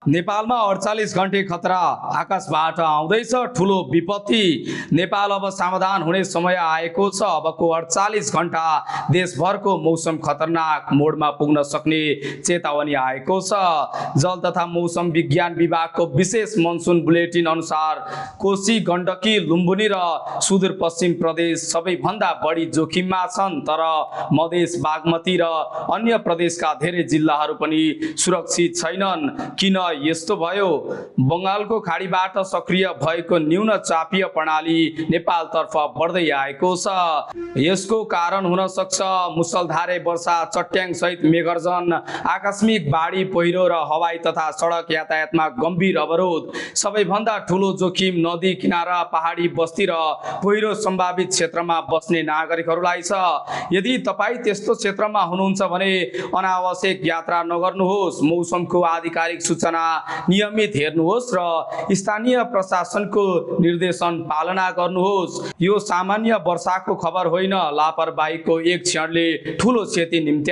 नेपालमा 48 घण्टे खतरा आकाशबाट आउँदैछ ठुलो विपत्ति। नेपाल अब सावधान हुने समय आएको छ। अबको 48 घण्टा देशभरको मौसम खतरनाक मोडमा पुग्न सक्ने चेतावनी आएको छ। जल तथा मौसम विज्ञान विभागको विशेष मनसुन बुलेटिन अनुसार कोशी, गण्डकी, लुम्बिनी र सुदूरपश्चिम प्रदेश सबैभन्दा बढी जोखिममा छन्। तर मधेस, बागमती र अन्य प्रदेशका धेरै जिल्लाहरू पनि सुरक्षित छैनन्। किन यस्तो भयो? बंगालको खाडीबाट सक्रिय भएको न्यून चापीय प्रणाली नेपालतर्फ बढ्दै आएको छ। यसको कारण हुन सक्छ मुसलधारे वर्षा, चट्याङ सहित मेघर्जन, आकस्मिक बाढी, पहिरो र हवाई तथा सडक यातायातमा गम्भीर अवरोध। सबैभन्दा ठुलो जोखिम नदी किनारा, पहाडी बस्ती र पहिरो सम्भावित क्षेत्रमा बस्ने नागरिकहरूलाई छ। यदि तपाईँ त्यस्तो क्षेत्रमा हुनुहुन्छ भने अनावश्यक यात्रा नगर्नुहोस्। मौसमको आधिकारिक सूचना नियमित हेर्नुहोस् र स्थानीय प्रशासनको निर्देशन पालना गर्नुहोस्। यो सामान्य वर्षाको खबर होइन, लापरवाहीको एक क्षणले ठुलो क्षति निम्त्याउँछ।